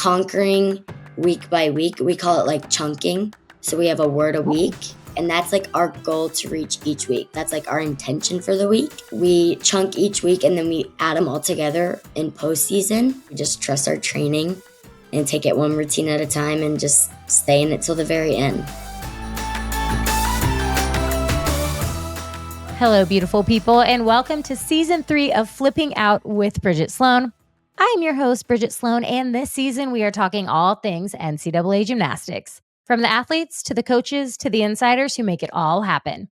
conquering week by week. We call it like chunking. So we have a word a week, and that's like our goal to reach each week. That's like our intention for the week. We chunk each week and then we add them all together in postseason. We just trust our training and take it one routine at a time and just stay in it till the very end. Hello, beautiful people, and welcome to Season 3 of Flipping Out with Bridget Sloan. I'm your host, Bridget Sloan, and this season we are talking all things NCAA gymnastics, from the athletes to the coaches to the insiders who make it all happen.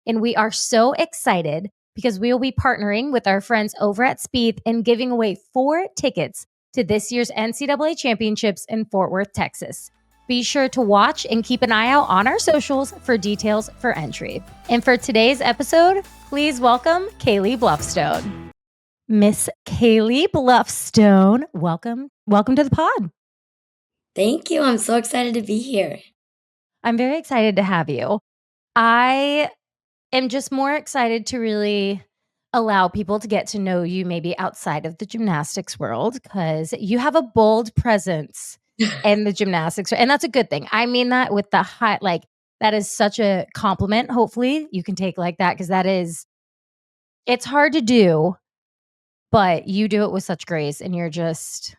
And we are so excited because we will be partnering with our friends over at Spieth and giving away 4 tickets to this year's NCAA Championships in Fort Worth, Texas. Be sure to watch and keep an eye out on our socials for details for entry. And for today's episode, please welcome Kaylee Bluffstone. Miss Kaylee Bluffstone, welcome to the pod. Thank you. I'm so excited to be here. I'm very excited to have you. I am just more excited to really allow people to get to know you maybe outside of the gymnastics world, because you have a bold presence in the gymnastics, and that's a good thing. I mean that with the high, like that is such a compliment. Hopefully you can take like that, because it's hard to do, but you do it with such grace, and you're just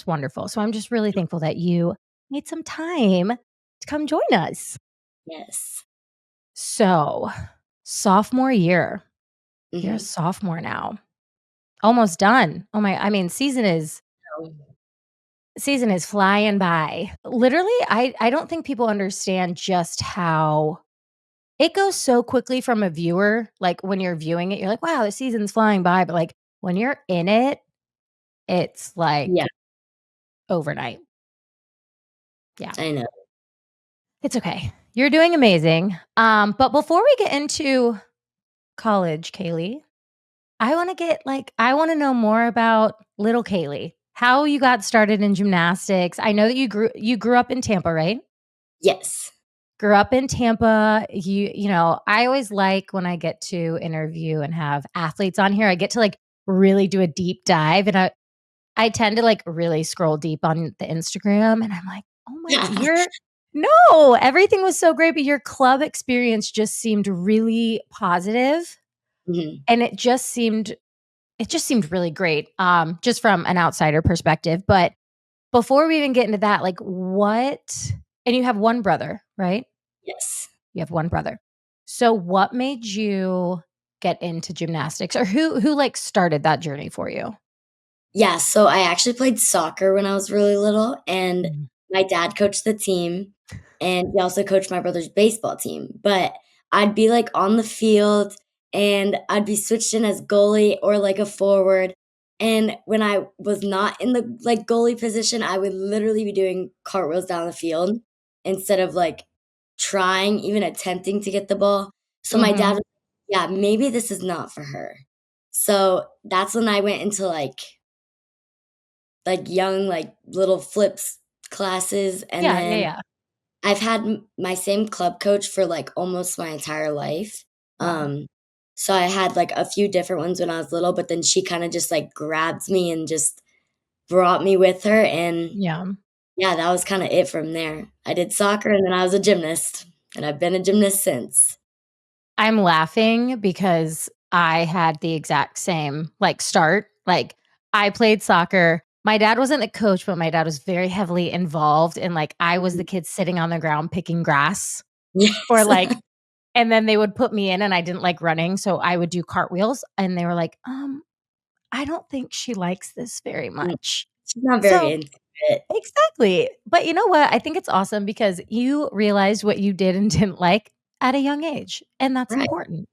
wonderful. So I'm just really thankful that you made some time to come join us. Yes. So, sophomore year. Mm-hmm. You're a sophomore now. Almost done. Season is flying by. Literally, I don't think people understand just how it goes so quickly from a viewer. Like when you're viewing it, you're like, wow, the season's flying by. But like when you're in it, it's like overnight. Yeah. I know. It's okay. You're doing amazing. But before we get into college, Kaylee, I want to know more about little Kaylee. How you got started in gymnastics. I know that you grew up in Tampa, right? Yes. Grew up in Tampa. You know, I always like when I get to interview and have athletes on here, I get to like really do a deep dive, and I tend to like really scroll deep on the Instagram, and I'm like, oh my, no, everything was so great, but your club experience just seemed really positive. Mm-hmm. And it just seemed really great, just from an outsider perspective. But before we even get into that, like and you have one brother, right? Yes. You have one brother. So what made you get into gymnastics, or who like started that journey for you? Yeah, so I actually played soccer when I was really little, and my dad coached the team, and he also coached my brother's baseball team. But I'd be like on the field, and I'd be switched in as goalie or like a forward. And when I was not in the like goalie position, I would literally be doing cartwheels down the field instead of like trying, even attempting to get the ball. So my dad was, yeah, maybe this is not for her. So that's when I went into like young, like little flips classes. And then I've had my same club coach for like almost my entire life. So I had like a few different ones when I was little, but then she kind of just like grabbed me and just brought me with her. And yeah, that was kind of it from there. I did soccer, and then I was a gymnast, and I've been a gymnast since. I'm laughing because I had the exact same like start. Like I played soccer. My dad wasn't the coach, but my dad was very heavily involved. And like, I was the kid sitting on the ground picking grass. Yes. Or like, and then they would put me in, and I didn't like running. So I would do cartwheels, and they were like, I don't think she likes this very much. She's not very into it. Exactly. But you know what? I think it's awesome because you realized what you did and didn't like at a young age. And that's important.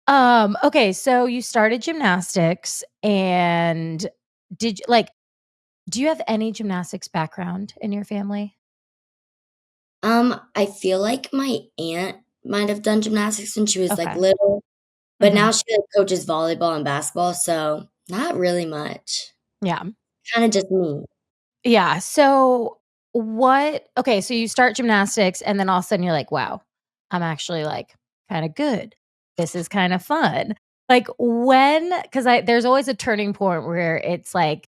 Okay, so you started gymnastics, and do you have any gymnastics background in your family? I feel like my aunt might have done gymnastics when she was like little, but now she like, coaches volleyball and basketball, so not really much. Yeah. Kind of just me. Yeah. So so you start gymnastics, and then all of a sudden you're like, wow, I'm actually like kind of good. This is kind of fun. Like because there's always a turning point where it's like,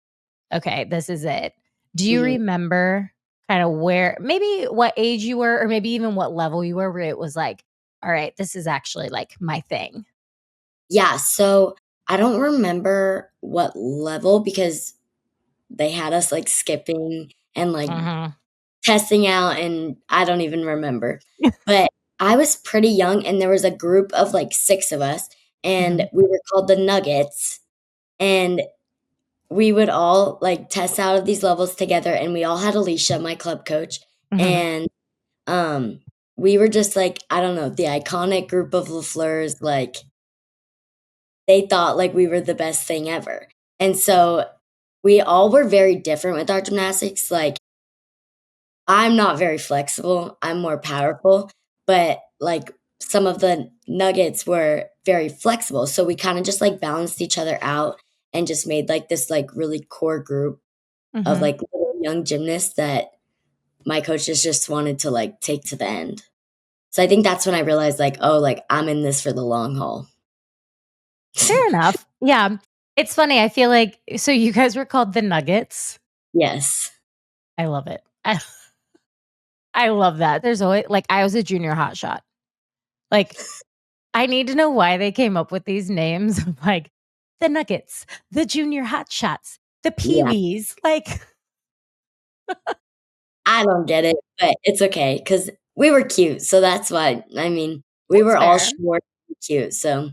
okay, this is it. Do you Mhm. remember kind of where maybe what age you were or maybe even what level you were where it was like, "All right, this is actually, like, my thing?" Yeah, so I don't remember what level because they had us, like, skipping and, like, Mhm. testing out, and I don't even remember. But I was pretty young, and there was a group of, like, 6 of us, and Mhm. we were called the Nuggets, and we would all, like, test out of these levels together, and we all had Alicia, my club coach, Mhm. and, um, we were just, like, I don't know, the iconic group of LaFleurs, like, they thought, like, we were the best thing ever. And so, we all were very different with our gymnastics, like, I'm not very flexible, I'm more powerful, but, like, some of the nuggets were very flexible, so we kinda just, like, balanced each other out and just made, like, this, like, really core group of, Mhm. like, little young gymnasts that my coaches just wanted to, like, take to the end. So I think that's when I realized, like, "Oh, like, I'm in this for the long haul." Fair enough. Yeah. It's funny, I feel like so you guys were called the Nuggets? Yes. I love it. I love that. There's always like, I was a junior hotshot. Like, I need to know why they came up with these names of, like, the Nuggets, the junior hotshots, the Yeah. Pee-wees, like I don't get it, but it's okay because we were cute, so that's why. I mean, we that's were all fair. short and cute, so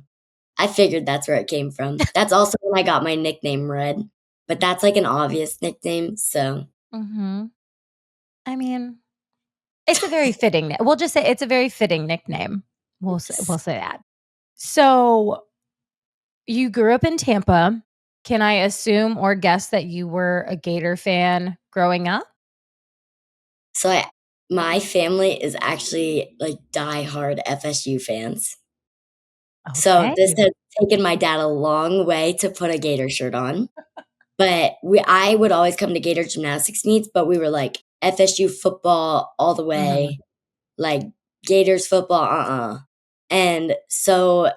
I figured that's where it came from. That's also when I got my nickname Red, but that's, like, an obvious nickname, so Mhm. I mean, it's a very fitting we'll just say it's a very fitting nickname. We'll yes. say that. So, you grew up in Tampa. Can I assume or guess that you were a Gator fan growing up? So I my family is actually, like, diehard FSU fans. So Okay. this has taken my dad a long way to put a Gator shirt on, but we I would always come to Gator gymnastics meets, but we were, like, FSU football all the Mhm. way, like, Gators football, and so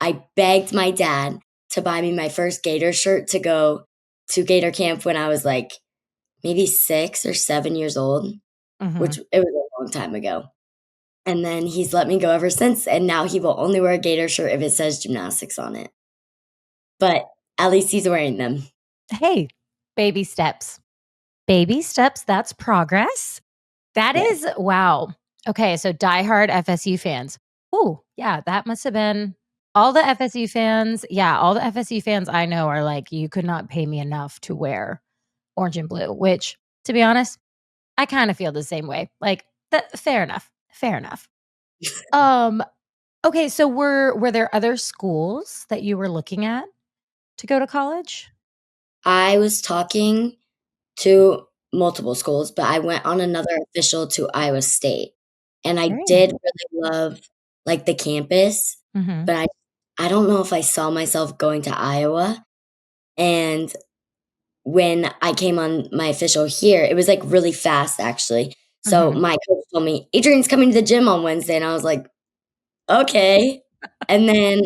I begged my dad to buy me my first Gator shirt to go to Gator camp when I was, like, maybe 6 or 7 years old, which Mhm. it was a long time ago. And then he's let me go ever since, and now he will only wear a Gator shirt if it says gymnastics on it. But at least he's wearing them. Hey, baby steps. Baby steps, that's progress. That Yes. is wow. Okay, so diehard FSU fans. Ooh, yeah, that must have been all the FSU fans. Yeah, all the FSU fans I know are like, you could not pay me enough to wear orange and blue, which to be honest, I kind of feel the same way. Like, fair enough. Fair enough. Um, okay, so were there other schools that you were looking at to go to college? I was talking to multiple schools, but I went on another official to Iowa State, and I Very did nice. really love, like, the campus, Mhm. but I don't know if I saw myself going to Iowa, and when I came on my official here, it was, like, really fast, actually. So Mhm. my coach told me, "Adrian's coming to the gym on Wednesday," and I was like, "Okay." And then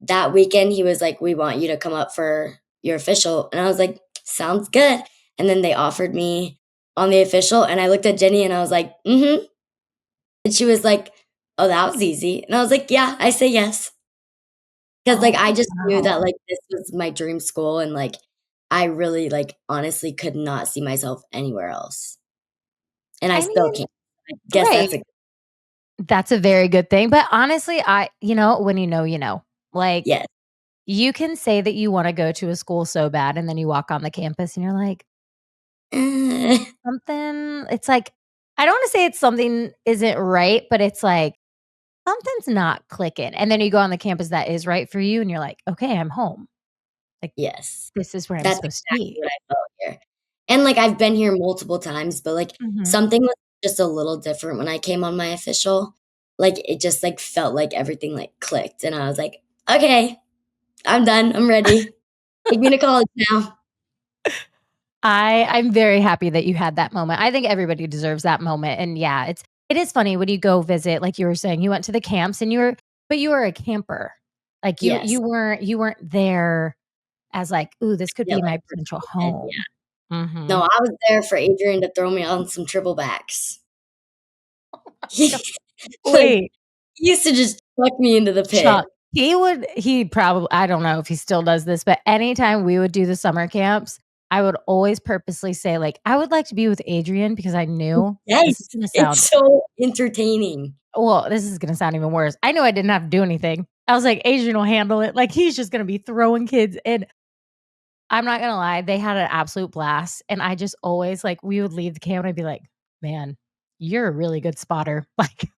that weekend, he was like, "We want you to come up for your official," and I was like, "Sounds good." And then they offered me on the official, and I looked at Jenny and I was like, "Mhm." And she was like, "Oh, that was easy." And I was like, "Yeah, I say yes." 'Cause, like, Oh, I just knew wow. that, like, this was my dream school and, like, I really, like, honestly could not see myself anywhere else. And I I still mean, can't. I guess right. that's a That's a very good thing, but honestly, when you know, you know. Like, yes. you can say that you wanna go to a school so bad, and then you walk on the campus and you're like, "Something" it's like, I don't wanna say it's something isn't right, but it's like, something's not clicking, and then you go on the campus that is right for you, and you're like, "Okay, I'm home. Like, Yes. this is where I'm That's supposed to exactly be." what I felt here. And, like, I've been here multiple times, but, like, Mhm. something was just a little different when I came on my official. Like, it just, like, felt like everything, like, clicked, and I was like, "Okay, I'm done, I'm ready. Take me to college now." I'm very happy that you had that moment. I think everybody deserves that moment, and yeah, it is funny when you go visit, like you were saying, you went to the camps and you were a camper. Like, Yes. you weren't there as like, "Ooh, this could Yeah, be like, my for potential treatment, home." yeah. No, Mhm. I was there for Adrian to throw me on some triple backs. He like, Wait, he used to just chuck me into the pit. Chuck, he probably I don't know if he still does this, but anytime we would do the summer camps, I would always purposely say, like, "I would like to be with Adrian," because I knew this is Yes, gonna sound it's so entertaining. well, this is gonna sound even worse. I knew I didn't have to do anything. I was like, "Adrian will handle it." Like, he's just gonna be throwing kids, and I'm not gonna lie, they had an absolute blast, and I just always like, we would leave the camp, and I'd be like, "Man, you're a really good spotter." Like,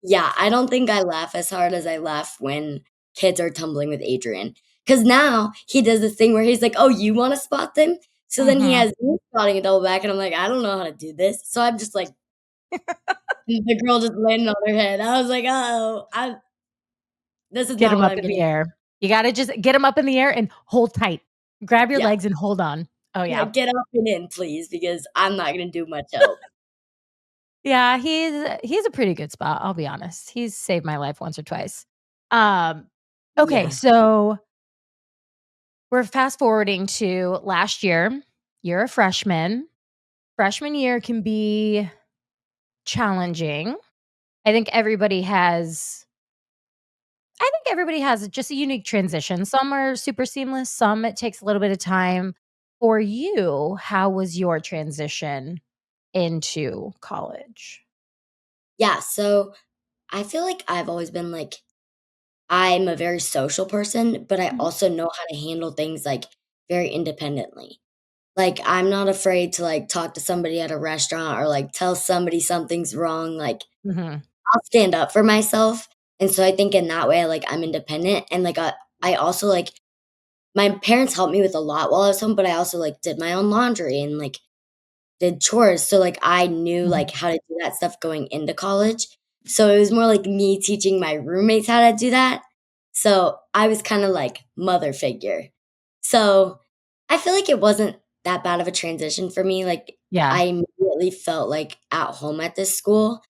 Yeah, I don't think I laugh as hard as I laugh when kids are tumbling with Adrian. Because now he does this thing where he's like, "Oh, you wanna spot them?" So then he mhm. has me spotting a double back, and I'm like, "I don't know how to do this." So I'm just like the girl just landed on her head. I was like, "Oh, I this is Get not him what up I'm in gonna." the air. You gotta just get him up in the air and hold tight. Grab your Yeah. legs and hold on. Oh, Yeah, yeah. get up and in, please, because I'm not gonna do much else. Yeah, he's a pretty good spot, I'll be honest. He's saved my life once or twice. Um, okay, Yeah. so we're fast forwarding to last year. You're a freshman. Freshman year can be challenging. I think everybody has just a unique transition. Some are super seamless, some it takes a little bit of time. For you, how was your transition into college? Yeah, so I feel like I've always been like I'm a very social person, but I Mhm, also know how to handle things, like, very independently. Like, I'm not afraid to, like, talk to somebody at a restaurant or, like, tell somebody something's wrong, like, mhm, I'll stand up for myself, and so I think in that way, like, I'm independent, and, like, I also, like my parents helped me with a lot while I was home, but I also, like, did my own laundry and, like, did chores, so, like, I knew, mhm. like, how to do that stuff going into college. So, it was more like me teaching my roommates how to do that. So, I was kinda like mother figure. So, I feel like it wasn't that bad of a transition for me, like, Yeah. I immediately felt, like, at home at this school.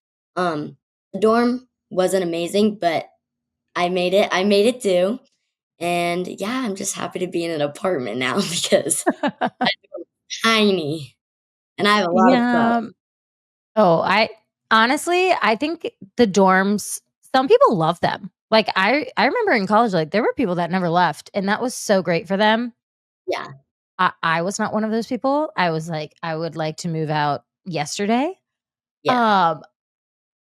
The dorm wasn't amazing, but I made it do, and, yeah, I'm just happy to be in an apartment now because it's tiny, and I have a lot of stuff. Yeah. Oh, I honestly, I think the dorms, some people love them. Like, I remember in college, like, there were people that never left, and that was so great for them. Yeah, I was not one of those people. I was like, I would like to move out yesterday. yeah, Um,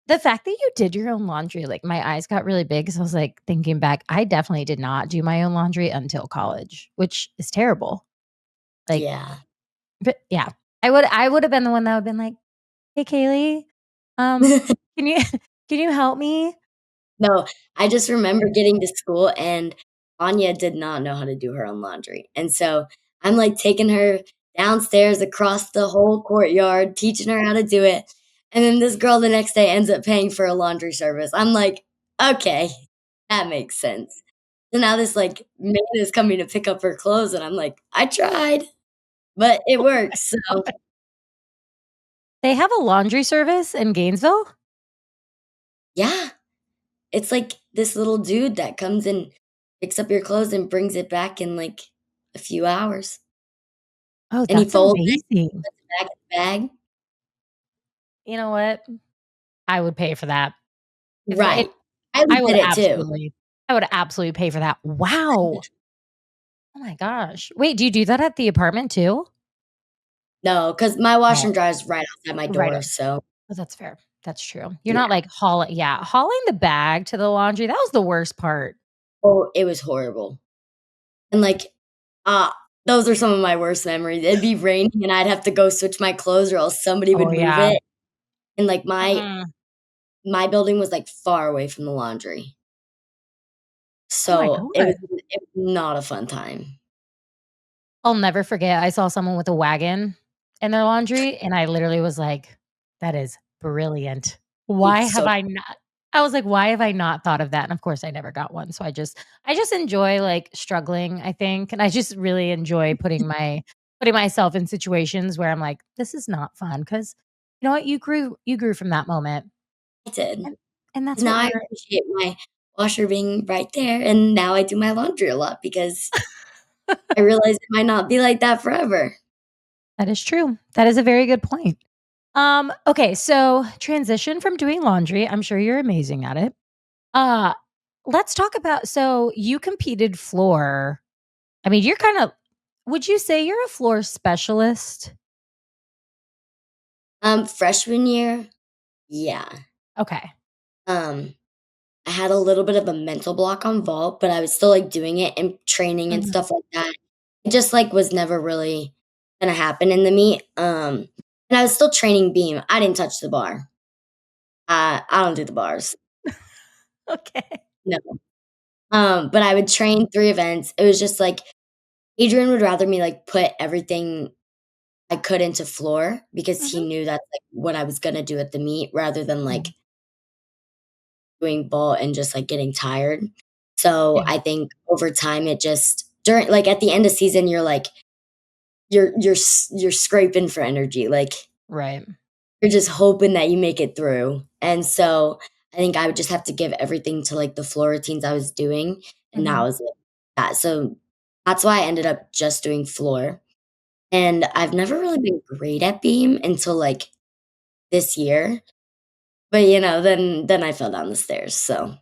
the fact that you did your own laundry, like, my eyes got really big 'cause I was, like, thinking back, I definitely did not do my own laundry until college, which is terrible. Like, yeah. but yeah, I would have been the one that would been like, "Hey, Kaylee, can you can you help me?" No, I just remember getting to school and Anya did not know how to do her own laundry, and so I'm, like, taking her downstairs across the whole courtyard, teaching her how to do it, and then this girl the next day ends up paying for a laundry service. I'm like, "Okay, that makes sense." So now this, like, man is coming to pick up her clothes, and I'm like, "I tried, but it works." So, They have a laundry service in Gainesville? yeah, it's like this little dude that comes and picks up your clothes and brings it back in, like, a few hours, Oh, and he that's folds it, amazing. puts it back in the bag. You know what? I would pay for that. If Right. I I looked would at it too. absolutely I would absolutely pay for that. Wow. Oh my gosh. Wait, do you do that at the apartment too? No, 'cause my washer Oh, and dryer is right outside my right door, on. so Oh, that's fair. That's true. You're yeah. not like hauling the bag to the laundry, that was the worst part. Oh, it was horrible, and, like, ah, those are some of my worst memories. It'd be raining, and I'd have to go switch my clothes or else somebody Oh, would move yeah. it, and, like, Mm. my building was, like, far away from the laundry, Oh my so god. it was not a fun time. I'll never forget, I saw someone with a wagon in their laundry, and I literally was like, "That is brilliant. Why It's have so I not" I was like, "Why have I not thought of that?" And of course, I never got one, so I just enjoy, like, struggling, I think, and I just really enjoy putting myself in situations where I'm like, "This is not fun because you know what? You grew from that moment, I did. and and that's what Now I we're appreciate my washer being right there, and now I do my laundry a lot because I realize it might not be like that forever. That is true. That is a very good point. Okay, so transition from doing laundry. I'm sure you're amazing at it. Uh, let's talk about so you competed floor. I mean, you're kind of would you say you're a floor specialist? Freshman year, yeah. Okay. Um, I had a little bit of a mental block on vault, but I was still, like, doing it and training and Mhm. stuff like that. It just, like, was never really gonna happen in the meet, and I was still training beam. I didn't touch the bar. I don't do the bars. Okay. No. But I would train 3 events. It was just, like, Adrian would rather me, like, put everything I could into floor because he Mhm. knew that's, like, what I was gonna do at the meet rather than, like, Mhm. doing vault and just, like, getting tired. So, Yeah. I think over time, it just during like, at the end of season, you're, like you're scraping for energy, like, Right. you're just hoping that you make it through, and so, I think I would just have to give everything to, like, the floor routines I was doing, and that Mhm. was it. That so, that's why I ended up just doing floor, and I've never really been great at beam until, like, this year, but, then I fell down the stairs, so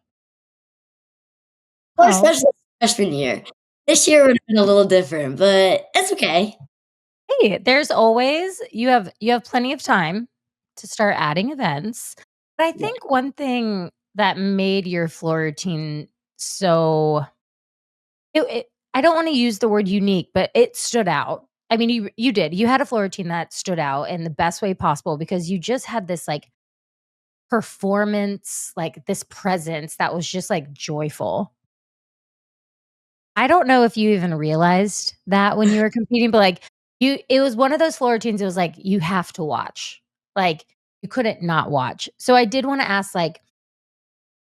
or Oh, especially freshman year. This year would have been a little different, but it's okay. hey, there's always you have plenty of time to start adding events. But I Yeah. think one thing that made your floor routine so I don't wanna use the word unique, but it stood out. I mean, you did. You had a floor routine that stood out in the best way possible because you just had this, like, performance, like, this presence that was just, like, joyful. I don't know if you even realized that when you were competing, but, like, it was one of those floor routines, it was like, you have to watch. Like, you couldn't not watch. So I did wanna ask, like,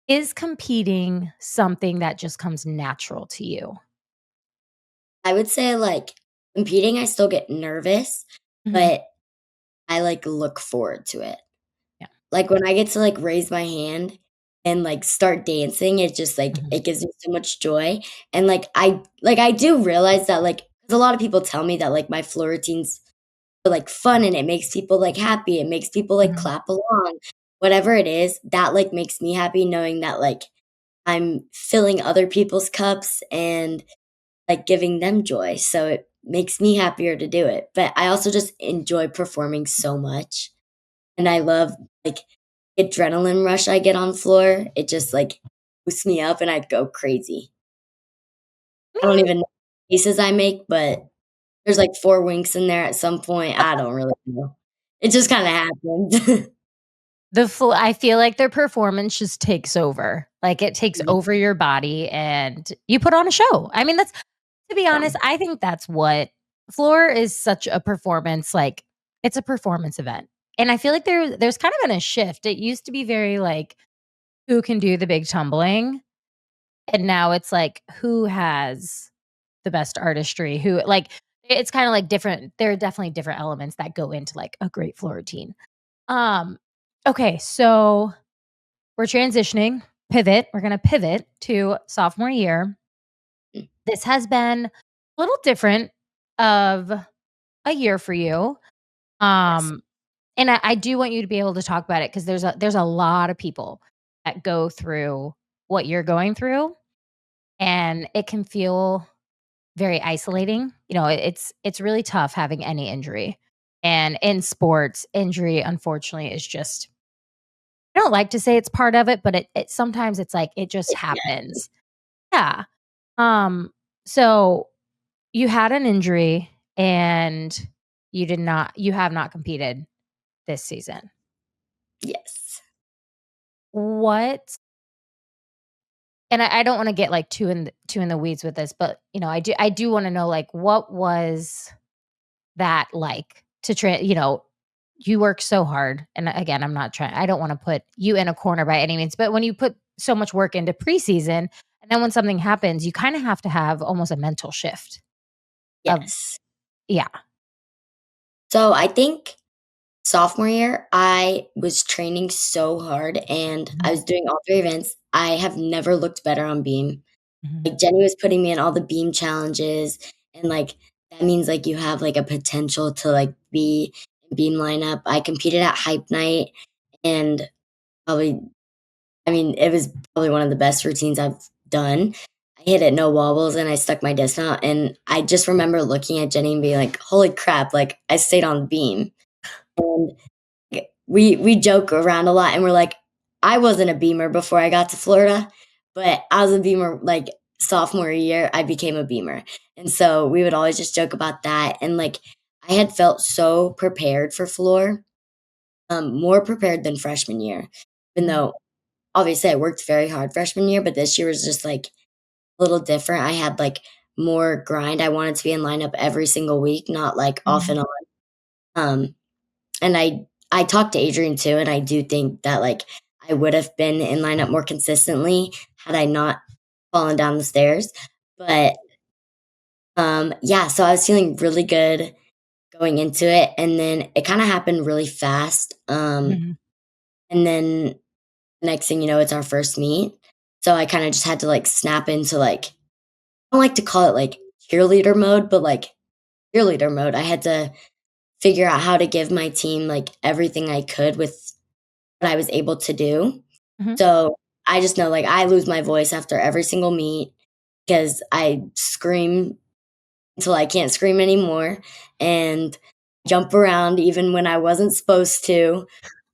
is competing something that just comes natural to you? I would say, like, competing, I still get nervous, Mhm. but I, like, look forward to it. Yeah. Like, when I get to, like, raise my hand and, like, start dancing, it just, like Mhm. it gives me so much joy, and, I do realize that, like 'cause a lot of people tell me that, like, my floor routines are, like, fun and it makes people, like, happy, it makes people, like, Mhm. clap along. Whatever it is, that, like, makes me happy knowing that, like, I'm filling other people's cups and, like, giving them joy, so it makes me happier to do it, but I also just enjoy performing so much, and I love, like, adrenaline rush I get on floor. It just, like, boosts me up and I go crazy. I don't even know the faces I make, but there's, like, 4 winks in there at some point, I don't really know. It just kinda happened. I feel like their performance just takes over. Like, it takes Yeah, over your body and you put on a show. I mean, that's to be yeah, honest, I think that's what floor is such a performance, like, it's a performance event. And I feel like there's kind of been a shift. It used to be very, like, who can do the big tumbling, and now it's like, who has the best artistry, who like, it's kinda like different there are definitely different elements that go into, like, a great floor routine. Um, okay, so we're transitioning, we're gonna pivot to sophomore year. mm, This has been a little different of a year for you. yes. Um, and I do want you to be able to talk about it because there's a lot of people that go through what you're going through, and it can feel very isolating. You know, it's really tough having any injury. And in sports, injury unfortunately is just I don't like to say it's part of it, but it sometimes it's like it just Yeah. happens. Yeah. Um, so you had an injury and you have not competed this season. Yes. What and I don't wanna get, like, too in the weeds with this, but, I do wanna know, like, what was that like to you work so hard, and again, I don't wanna put you in a corner by any means, but when you put so much work into preseason, and then when something happens, you kinda have to have almost a mental shift of Yes. yeah. So, I think sophomore year, I was training so hard and I Mhm, was doing all 3 events. I have never looked better on beam. mhm, Like, Jenny was putting me in all the beam challenges and, like, that means like you have like a potential to like be in beam lineup. I competed at hype night and probably I mean, it was probably one of the best routines I've done. I hit it no wobbles and I stuck my disc out. And I just remember looking at Jenny and being like, holy crap, like I stayed on the beam. And we joke around a lot and we're like, I wasn't a beamer before I got to Florida, but I was a beamer like sophomore year, I became a beamer. And so we would always just joke about that. And like I had felt so prepared for floor, more prepared than freshman year, even Mhm. though obviously I worked very hard freshman year, but this year was just like a little different. I had like more grind. I wanted to be in lineup every single week, not like off Mhm. and on. Um, and I talked to Adrian too, and I do think that like I would have been in lineup more consistently had I not fallen down the stairs. But yeah, so I was feeling really good going into it, and then it kind of happened really fast. Mhm. And then next thing you know, it's our first meet. So I kind of just had to like snap into like I don't like to call it like cheerleader mode, but like cheerleader mode. I had to figure out how to give my team like everything I could with what I was able to do. Mhm. So I just know like I lose my voice after every single meet because I scream until I can't scream anymore and jump around even when I wasn't supposed to.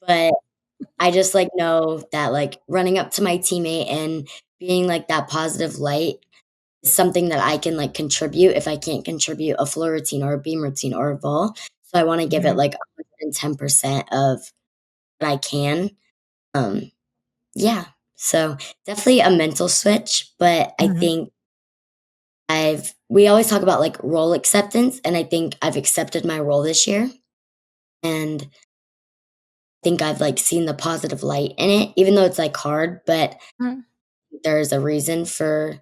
But I just like know that like running up to my teammate and being like that positive light something that I can like contribute if I can't contribute a floor routine or a beam routine or a vol. So I want to give it Mhm. like 110% of what I can. Um, yeah. So definitely a mental switch, but I Mhm. think we always talk about like role acceptance, and I think I've accepted my role this year. And I think I've like seen the positive light in it, even though it's like hard, but Mhm. there's a reason for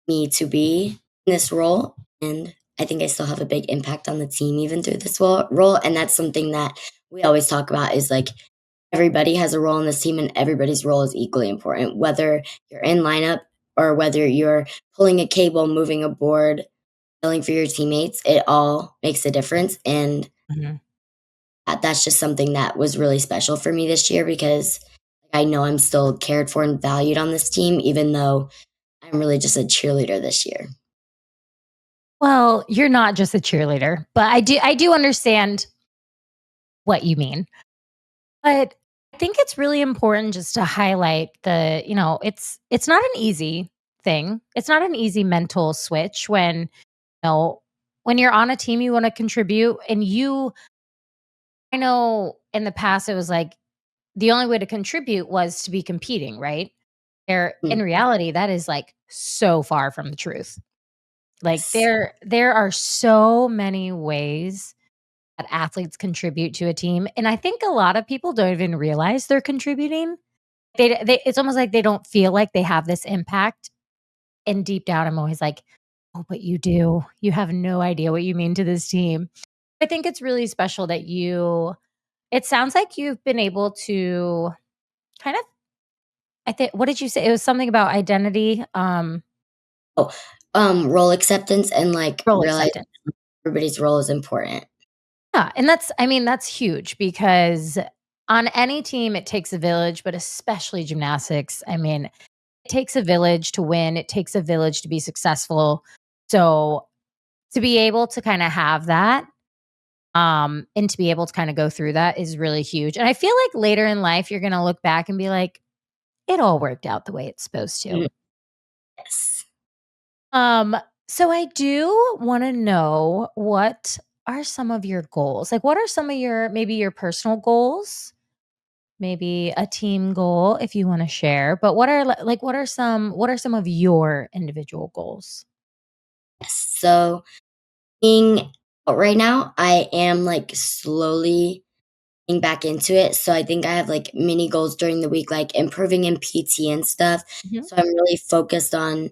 me to be in this role. And I think I still have a big impact on the team even through this role. And that's something that we always talk about is like everybody has a role in this team and everybody's role is equally important, whether you're in lineup or whether you're pulling a cable, moving a board, yelling for your teammates, it all makes a difference. And Mhm. that's just something that was really special for me this year because I know I'm still cared for and valued on this team, even though I'm really just a cheerleader this year. Well, you're not just a cheerleader, but I do understand what you mean. But I think it's really important just to highlight it's not an easy thing. It's not an easy mental switch know, when you're on a team you want to contribute and I know in the past it was like the only way to contribute was to be competing, right? There in Mm, reality that is like so far from the truth. Like yes. there are so many ways that athletes contribute to a team and I think a lot of people don't even realize they're contributing. They it's almost like they don't feel like they have this impact and deep down I'm always like, "Oh, but you do. You have no idea what you mean to this team." I think it's really special that it sounds like you've been able to kind of I think what did you say? It was something about identity, Oh, role acceptance and, like, role realize acceptance. everybody's role is important. Yeah, and that's huge because on any team it takes a village, but especially gymnastics. I mean, it takes a village to win, it takes a village to be successful. So, to be able to kinda have that, and to be able to kinda go through that is really huge, and I feel like later in life, you're gonna look back and be like, "It all worked out the way it's supposed to." Mhm. Yes. Um, so I do wanna know what are some of your goals? Like, what are some of your maybe your personal goals? Maybe a team goal if you wanna share, but what are some of your individual goals? Yes. So, being right now, I am, like, slowly getting back into it, so I think I have, like, mini goals during the week, like improving in PT and stuff, Mhm. so I'm really focused on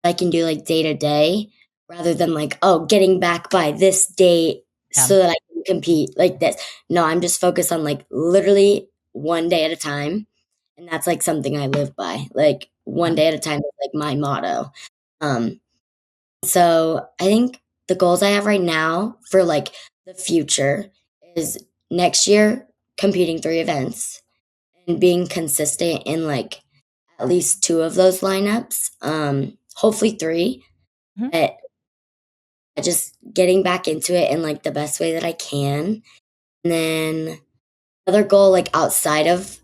I can do, like, day to day rather than, like, "Oh, getting back by this date Yeah. so that I can compete like this." No, I'm just focused on, like, literally one day at a time, and that's, like, something I live by, like, one Yeah. day at a time is, like, my motto. Um, so I think the goals I have right now for like the future is next year competing 3 events and being consistent in like at least 2 of those lineups, hopefully 3, Mhm. but just getting back into it in like the best way that I can. And then another goal like outside of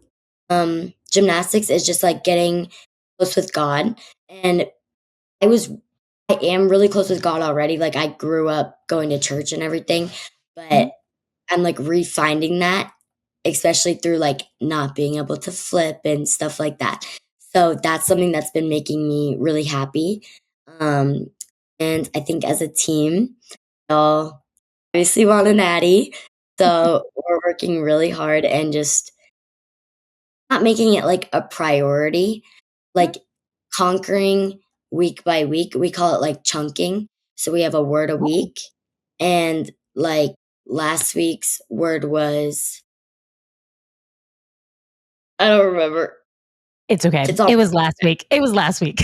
gymnastics is just like getting close with God. And I was I am really close with God already. Like I grew up going to church and everything, but Mhm. I'm like refinding that, especially through like not being able to flip and stuff like that. So that's something that's been making me really happy. Um, and I think as a team, we all obviously want a natty. So we're working really hard and just not making it like a priority, Mhm. like conquering week by week. We call it like chunking. So we have a word a Oh, week. And like last week's word was, I don't remember. it's okay. It's on It was last week. It was last week.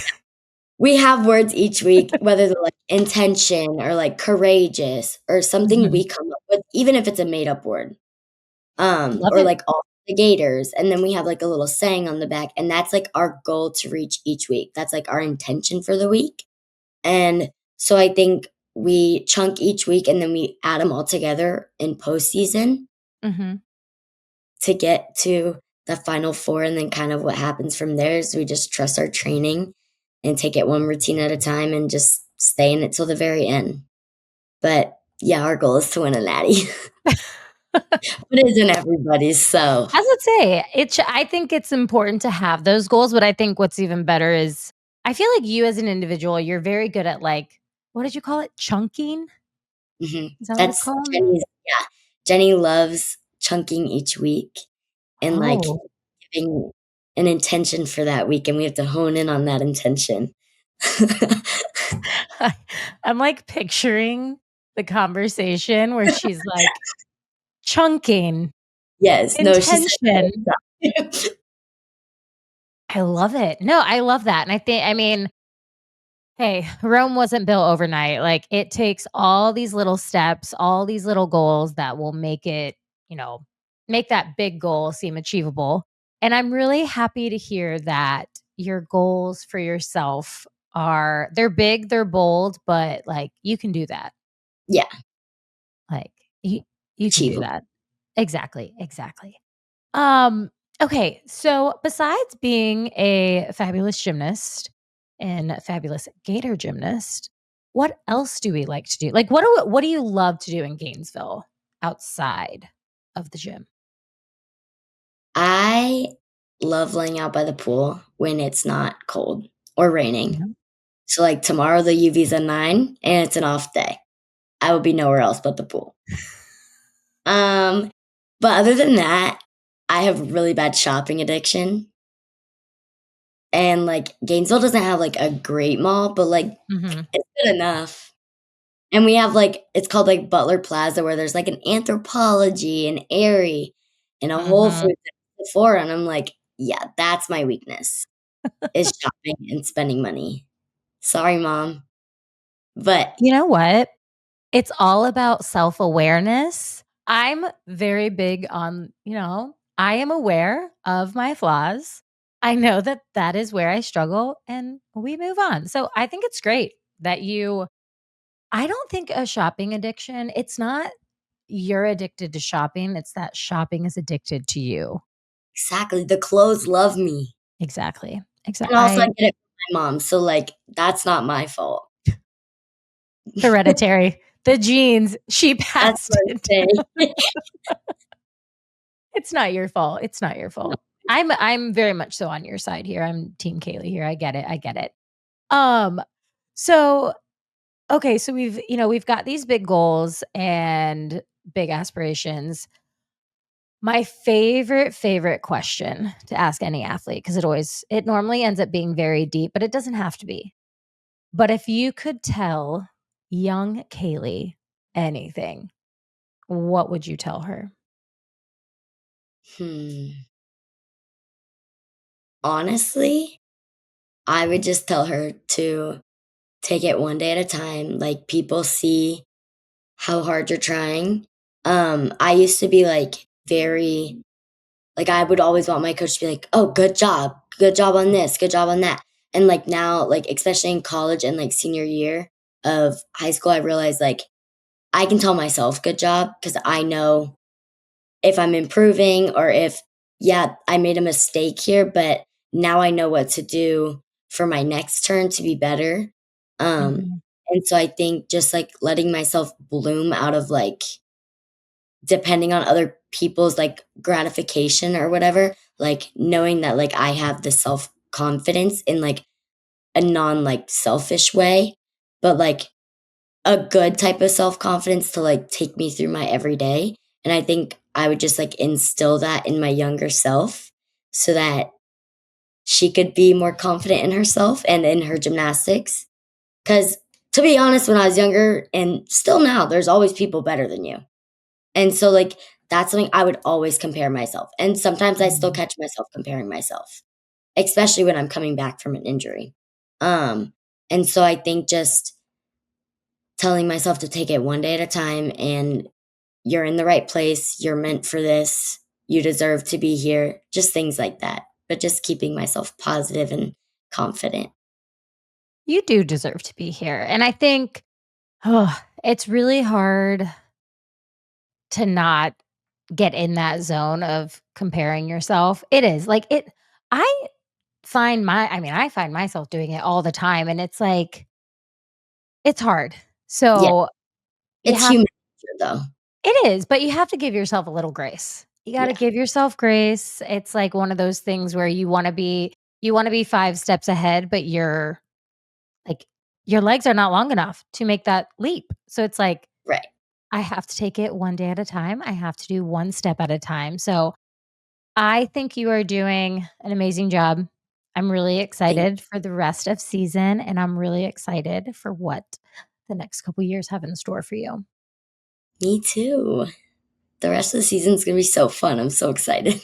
We have words each week, whether they're like intention or like courageous or something Mhm. we come up with, even if it's a made up word. Love Or it. like all the gators. And then we have like a little saying on the back. And that's like our goal to reach each week. That's like our intention for the week. And so I think we chunk each week and then we add them all together in postseason Mhm. to get to the final four. And then kind of what happens from there is we just trust our training and take it one routine at a time and just stay in it till the very end. But yeah, our goal is to win a natty. It isn't everybody's, so I would say I think it's important to have those goals, but I think what's even better is I feel like you as an individual, you're very good at like, what did you call it? Chunking? mhm. Is that what it's That's called? Jenny's, yeah. Jenny loves chunking each week and, like, Oh, giving an intention for that week, and we have to hone in on that intention. I'm like picturing the conversation where she's like chunking, Yes, no, she said intention. it. I love it. No, I love that. And I mean, hey, Rome wasn't built overnight. Like it takes all these little steps, all these little goals that will make it, you know, make that big goal seem achievable. And I'm really happy to hear that your goals for yourself they're big, they're bold, but like you can do that. Yeah, Like you can do achievable. that. Exactly, exactly. Um, okay, so besides being a fabulous gymnast and a fabulous gator gymnast, what else do we like to do? Like what do you love to do in Gainesville outside of the gym? I love laying out by the pool when it's not cold or raining. Yeah. So, like, tomorrow the UV's a 9 and it's an off day. I will be nowhere else but the pool. Um, but other than that, I have really bad shopping addiction, and, like, Gainesville doesn't have, like, a great mall, but, like, Mhm. it's good enough. And we have, like it's called, like, Butler Plaza where there's, like, an Anthropologie, an Aerie, and a Whole Mhm. Foods, and Sephora, and I'm like, "Yeah, that's my weakness, is shopping and spending money. Sorry, mom." But You know what? It's all about self-awareness. I'm very big on, I am aware of my flaws. I know that that is where I struggle and we move on. So I think it's great that I don't think a shopping addiction, it's not you're addicted to shopping, it's that shopping is addicted to you. exactly, the clothes love me. Exactly. And also I get it from my mom, so, like, that's not my fault. Hereditary. The genes, she That's passed what I'm it. saying. It's not your fault. It's not your fault. I'm very much so on your side here. I'm team Kaylee here. I get it. I get it. Um, so okay, so we've got these big goals and big aspirations. My favorite question to ask any athlete, because it normally ends up being very deep, but it doesn't have to be. But if you could tell young Kaylee anything, what would you tell her? Hmm. Honestly, I would just tell her to take it one day at a time. Like, people see how hard you're trying. I used to be, like, very like, I would always want my coach to be like, "Oh, good job on this, good job on that." And, like, now, like, especially in college and, like, senior year of high school, I realized, like, I can tell myself good job because I know if I'm improving or if, yeah, I made a mistake here, but now I know what to do for my next turn to be better. Um, Mhm. and so I think just like letting myself bloom out of like depending on other people's like gratification or whatever, like knowing that like I have the self confidence in like a non like selfish way, but like a good type of self-confidence to, like, take me through my everyday, and I think I would just, like, instill that in my younger self so that she could be more confident in herself and in her gymnastics. Because to be honest, when I was younger and still now, there's always people better than you, and so, like, that's something I would always compare myself, and sometimes I still Mhm. catch myself comparing myself, especially when I'm coming back from an injury. Um, and so I think just telling myself to take it one day at a time and you're in the right place, you're meant for this, you deserve to be here, just things like that. But just keeping myself positive and confident. You do deserve to be here. And I think, it's really hard to not get in that zone of comparing yourself. It is. Like I I find myself doing it all the time and it's like it's hard. Yeah, So you it's have human nature though. it is, but you have to give yourself a little grace. You got to Yeah, give yourself grace. It's like one of those things where you want to be 5 steps ahead, but like your legs are not long enough to make that leap. So it's like right. I have to take it one day at a time. I have to do one step at a time. So I think you are doing an amazing job. I'm really Thank excited for the rest of season, and I'm really excited for what the next couple years have in store for you. me too. The rest of the season's gonna be so fun. I'm so excited.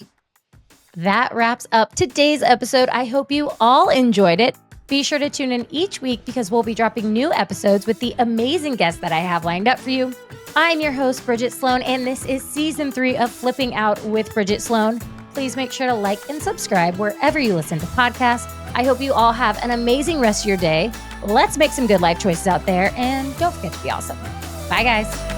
That wraps up today's episode. I hope you all enjoyed it. Be sure to tune in each week because we'll be dropping new episodes with the amazing guests that I have lined up for you. I'm your host, Bridget Sloan, and this is season 3 of Flipping Out with Bridget Sloan. Please make sure to like and subscribe wherever you listen to podcasts. I hope you all have an amazing rest of your day. Let's make some good life choices out there, and don't forget to be awesome. Bye, guys.